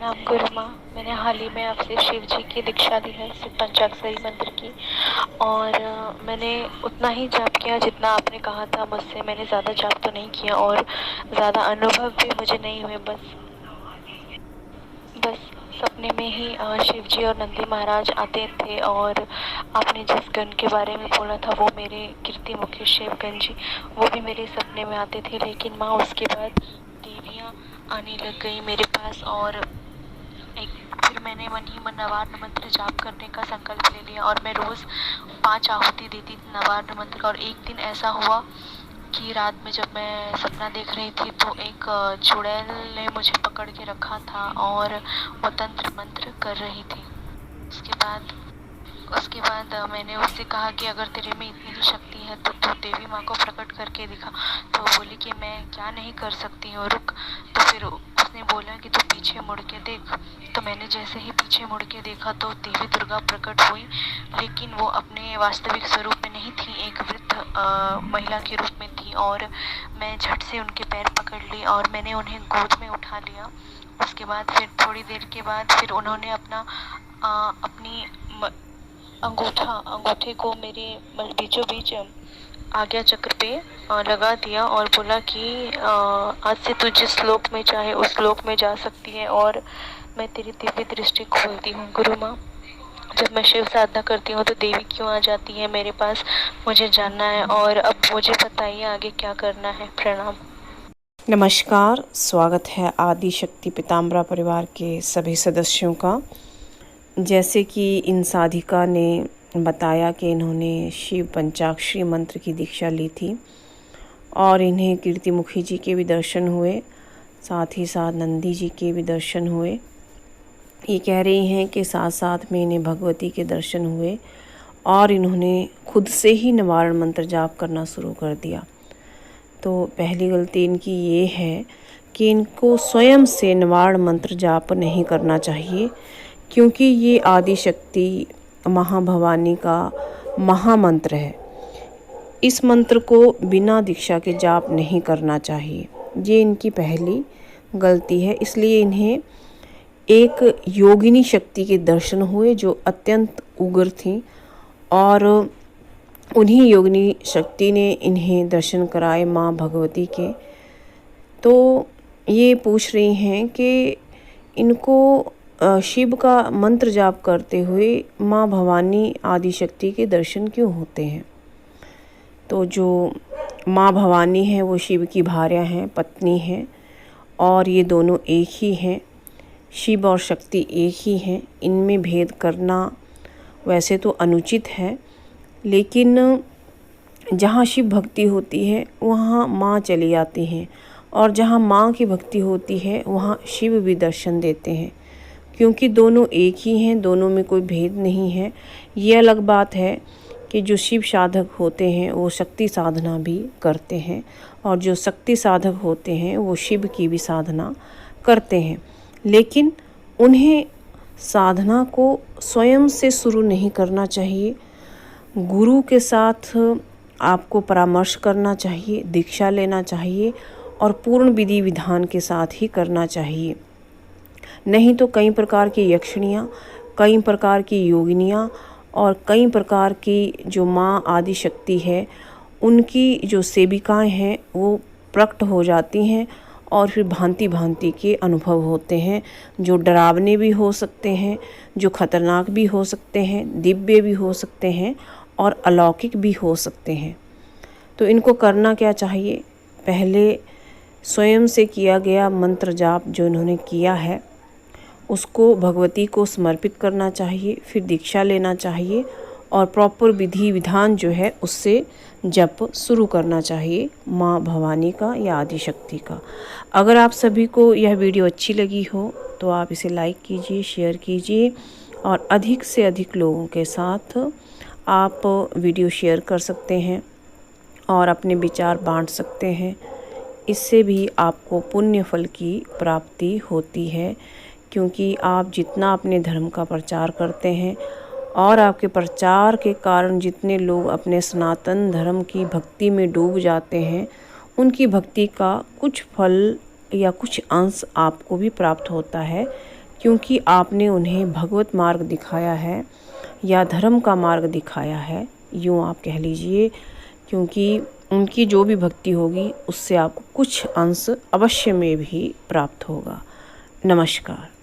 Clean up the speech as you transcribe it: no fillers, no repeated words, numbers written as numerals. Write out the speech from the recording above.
प्रणाम गुरु माँ। मैंने हाल ही में आपसे शिव जी की दीक्षा ली है, शिव पंचाक्षरी मंत्र की। और मैंने उतना ही जाप किया जितना आपने कहा था मुझसे। मैंने ज़्यादा जाप तो नहीं किया और ज़्यादा अनुभव भी मुझे नहीं हुए। बस सपने में ही शिव जी और नंदी महाराज आते थे और आपने जिस गण के बारे में बोला था वो मेरे कीर्ति मुखी शिवगण जी, वो भी मेरे सपने में आते थे। लेकिन माँ उसके बाद देवियाँ आने लग गई मेरे पास और फिर मैंने मन ही मन नवार्ण मंत्र जाप करने का संकल्प ले लिया और मैं रोज़ 5 आहुति देती थी नवार्ण मंत्र का। और एक दिन ऐसा हुआ कि रात में जब मैं सपना देख रही थी तो एक चुड़ैल ने मुझे पकड़ के रखा था और वो तंत्र मंत्र कर रही थी। उसके बाद मैंने उससे कहा कि अगर तेरे में इतनी ही शक्ति है तो तू देवी माँ को प्रकट करके दिखा। तो वो बोली कि मैं क्या नहीं कर सकती हूँ, रुक। तो फिर उसने बोला कि तू पीछे मुड़ के देख। तो मैंने जैसे ही पीछे मुड़ के देखा तो देवी दुर्गा प्रकट हुई, लेकिन वो अपने वास्तविक स्वरूप में नहीं थी, एक वृद्ध महिला के रूप में थी। और मैं झट से उनके पैर पकड़ ली और मैंने उन्हें गोद में उठा लिया। उसके बाद फिर थोड़ी देर के बाद फिर उन्होंने अपनी अंगूठे को मेरे बीचों बीच आज्ञा चक्र पे लगा दिया और बोला कि आज से तू जिस लोक में चाहे उस लोक में जा सकती है और मैं तेरी दिव्य दृष्टि खोलती हूँ। गुरु माँ, जब मैं शिव साधना करती हूँ तो देवी क्यों आ जाती है मेरे पास, मुझे जानना है। और अब मुझे बताइए आगे क्या करना है। प्रणाम। नमस्कार, स्वागत है आदि शक्ति पीताम्बरा परिवार के सभी सदस्यों का। जैसे कि इन साधिका ने बताया कि इन्होंने शिव पंचाक्षरी मंत्र की दीक्षा ली थी और इन्हें कीर्तिमुखी जी के भी दर्शन हुए, साथ ही साथ नंदी जी के भी दर्शन हुए। ये कह रही हैं कि साथ साथ में इन्हें भगवती के दर्शन हुए और इन्होंने खुद से ही निवारण मंत्र जाप करना शुरू कर दिया। तो पहली गलती इनकी ये है कि इनको स्वयं से निवारण मंत्र जाप नहीं करना चाहिए, क्योंकि ये आदि शक्ति महाभवानी का महामंत्र है। इस मंत्र को बिना दीक्षा के जाप नहीं करना चाहिए, ये इनकी पहली गलती है। इसलिए इन्हें एक योगिनी शक्ति के दर्शन हुए जो अत्यंत उग्र थी और उन्हीं योगिनी शक्ति ने इन्हें दर्शन कराए माँ भगवती के। तो ये पूछ रही हैं कि इनको शिव का मंत्र जाप करते हुए माँ भवानी आदि शक्ति के दर्शन क्यों होते हैं। तो जो माँ भवानी है वो शिव की भार्या हैं, पत्नी हैं और ये दोनों एक ही हैं। शिव और शक्ति एक ही हैं, इनमें भेद करना वैसे तो अनुचित है, लेकिन जहाँ शिव भक्ति होती है वहाँ माँ चली आती हैं और जहाँ माँ की भक्ति होती है वहाँ शिव भी दर्शन देते हैं, क्योंकि दोनों एक ही हैं, दोनों में कोई भेद नहीं है। ये अलग बात है कि जो शिव साधक होते हैं वो शक्ति साधना भी करते हैं और जो शक्ति साधक होते हैं वो शिव की भी साधना करते हैं, लेकिन उन्हें साधना को स्वयं से शुरू नहीं करना चाहिए। गुरु के साथ आपको परामर्श करना चाहिए, दीक्षा लेना चाहिए और पूर्ण विधि विधान के साथ ही करना चाहिए। नहीं तो कई प्रकार की यक्षिणियाँ, कई प्रकार की योगिनियाँ और कई प्रकार की जो माँ आदि शक्ति है उनकी जो सेविकाएं हैं वो प्रकट हो जाती हैं और फिर भांति भांति के अनुभव होते हैं, जो डरावने भी हो सकते हैं, जो खतरनाक भी हो सकते हैं, दिव्य भी हो सकते हैं और अलौकिक भी हो सकते हैं। तो इनको करना क्या चाहिए, पहले स्वयं से किया गया मंत्र जाप जो इन्होंने किया है उसको भगवती को समर्पित करना चाहिए, फिर दीक्षा लेना चाहिए और प्रॉपर विधि विधान जो है उससे जप शुरू करना चाहिए माँ भवानी का या आदि शक्ति का। अगर आप सभी को यह वीडियो अच्छी लगी हो तो आप इसे लाइक कीजिए, शेयर कीजिए और अधिक से अधिक लोगों के साथ आप वीडियो शेयर कर सकते हैं और अपने विचार बांट सकते हैं। इससे भी आपको पुण्य फल की प्राप्ति होती है, क्योंकि आप जितना अपने धर्म का प्रचार करते हैं और आपके प्रचार के कारण जितने लोग अपने सनातन धर्म की भक्ति में डूब जाते हैं उनकी भक्ति का कुछ फल या कुछ अंश आपको भी प्राप्त होता है। क्योंकि आपने उन्हें भगवत मार्ग दिखाया है या धर्म का मार्ग दिखाया है, यूँ आप कह लीजिए, क्योंकि उनकी जो भी भक्ति होगी उससे आपको कुछ अंश अवश्य में भी प्राप्त होगा। नमस्कार।